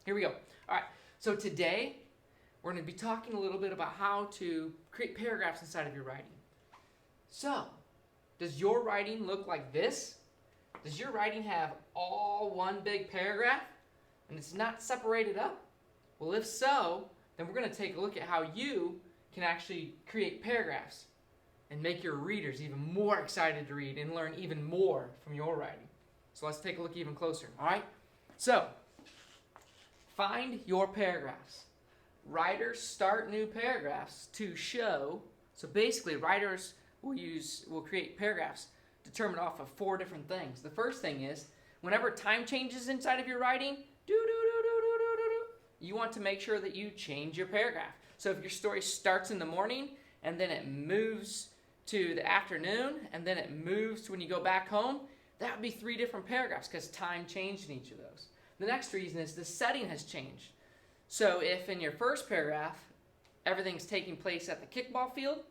Here we go. All right, so today we're going to be talking a little bit about how to create paragraphs inside of your writing. So, does your writing look like this? Does your writing have all one big paragraph and it's not separated up? Well, if so, then we're going to take a look at how you can actually create paragraphs and make your readers even more excited to read and learn even more from your writing. So let's take a look even closer, all right? So, find your paragraphs. Writers start new paragraphs to show, so basically writers will create paragraphs determined off of 4 different things. The first thing is, whenever time changes inside of your writing, you want to make sure that you change your paragraph. So if your story starts in the morning, and then it moves to the afternoon, and then it moves to when you go back home, that would be 3 different paragraphs because time changed in each of those. The next reason is the setting has changed. So if in your first paragraph, everything's taking place at the kickball field,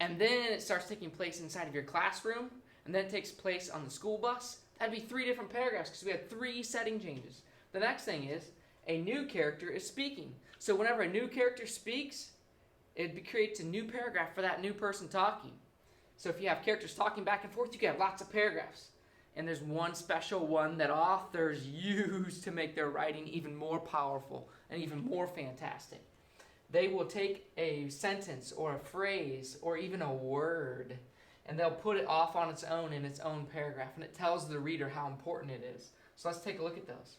and then it starts taking place inside of your classroom, and then it takes place on the school bus, that'd be 3 different paragraphs because we had 3 setting changes. The next thing is a new character is speaking. So whenever a new character speaks, it creates a new paragraph for that new person talking. So if you have characters talking back and forth, you can have lots of paragraphs. And there's one special one that authors use to make their writing even more powerful and even more fantastic. They will take a sentence or a phrase or even a word, and they'll put it off on its own in its own paragraph, and it tells the reader how important it is. So let's take a look at those.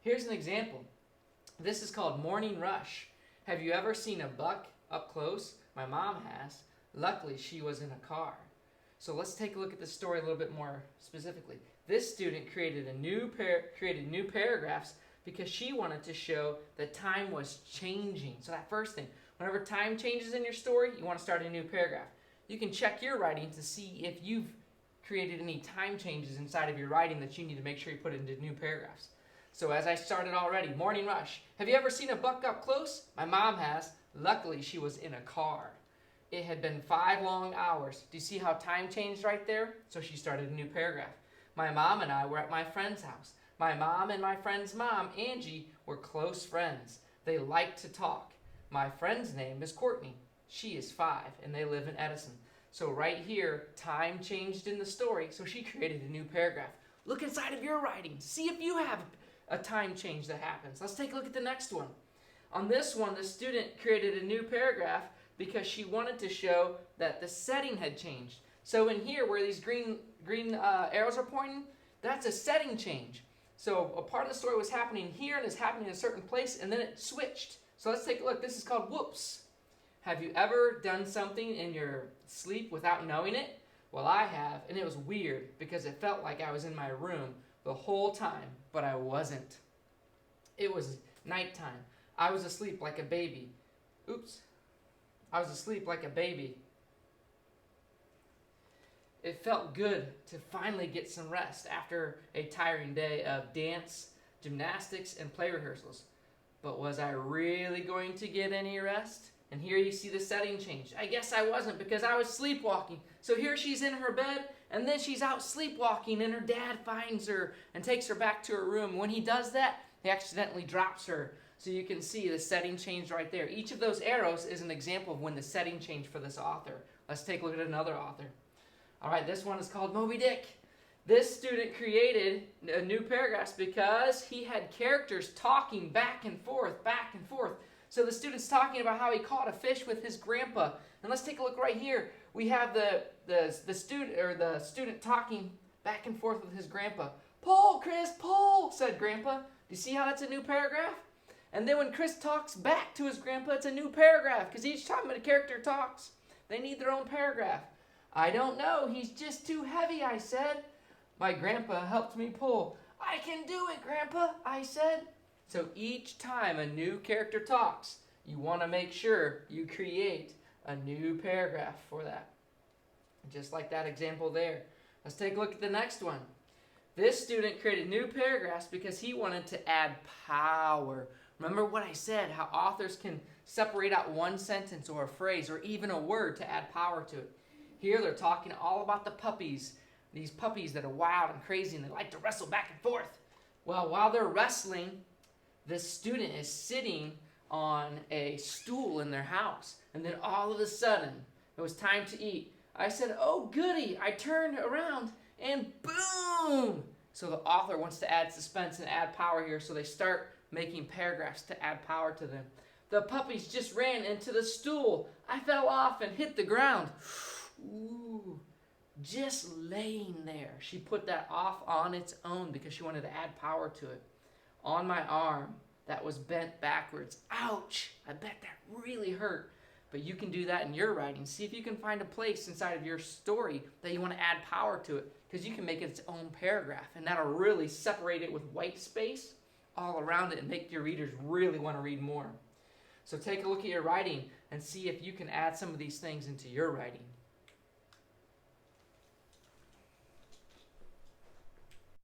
Here's an example. This is called Morning Rush. Have you ever seen a buck up close? My mom has. Luckily, she was in a car. So let's take a look at the story a little bit more specifically. This student created new paragraphs because she wanted to show that time was changing. So that first thing, whenever time changes in your story, you want to start a new paragraph. You can check your writing to see if you've created any time changes inside of your writing that you need to make sure you put into new paragraphs. So as I started already, Morning Rush. Have you ever seen a buck up close? My mom has. Luckily, she was in a car. It had been 5 long hours. Do you see how time changed right there? So she started a new paragraph. My mom and I were at my friend's house. My mom and my friend's mom, Angie, were close friends. They liked to talk. My friend's name is Courtney. She is 5, and they live in Edison. So right here, time changed in the story, so she created a new paragraph. Look inside of your writing. See if you have a time change that happens. Let's take a look at the next one. On this one, the student created a new paragraph because she wanted to show that the setting had changed. So in here, where these green arrows are pointing, that's a setting change. So a part of the story was happening here and is happening in a certain place, and then it switched. So let's take a look. This is called Whoops. Have you ever done something in your sleep without knowing it? Well, I have, and it was weird because it felt like I was in my room the whole time, but I wasn't. It was nighttime. I was asleep like a baby. Oops. I was asleep like a baby. It felt good to finally get some rest after a tiring day of dance, gymnastics, and play rehearsals. But was I really going to get any rest? And here you see the setting change. I guess I wasn't because I was sleepwalking. So here she's in her bed, and then she's out sleepwalking, and her dad finds her and takes her back to her room. When he does that, he accidentally drops her. So you can see the setting changed right there. Each of those arrows is an example of when the setting changed for this author. Let's take a look at another author. All right, this one is called Moby Dick. This student created a new paragraph because he had characters talking back and forth, back and forth. So the student's talking about how he caught a fish with his grandpa. And let's take a look right here. We have the student talking back and forth with his grandpa. "Pull, Chris, pull," said grandpa. Do you see how that's a new paragraph? And then when Chris talks back to his grandpa, it's a new paragraph because each time a character talks, they need their own paragraph. "I don't know, he's just too heavy," I said. "My grandpa helped me pull." "I can do it, Grandpa," I said. So each time a new character talks, you want to make sure you create a new paragraph for that. Just like that example there. Let's take a look at the next one. This student created new paragraphs because he wanted to add power. Remember what I said, how authors can separate out one sentence or a phrase or even a word to add power to it. Here they're talking all about the puppies, these puppies that are wild and crazy and they like to wrestle back and forth. Well, while they're wrestling, this student is sitting on a stool in their house, and then all of a sudden it was time to eat. I said, "Oh goody." I turned around and boom. So the author wants to add suspense and add power here, so they start making paragraphs to add power to them. The puppies just ran into the stool. I fell off and hit the ground. Ooh, just laying there. She put that off on its own because she wanted to add power to it. On my arm that was bent backwards. Ouch! I bet that really hurt. But you can do that in your writing. See if you can find a place inside of your story that you want to add power to it, because you can make it its own paragraph, and that'll really separate it with white space all around it and make your readers really want to read more. So take a look at your writing and see if you can add some of these things into your writing.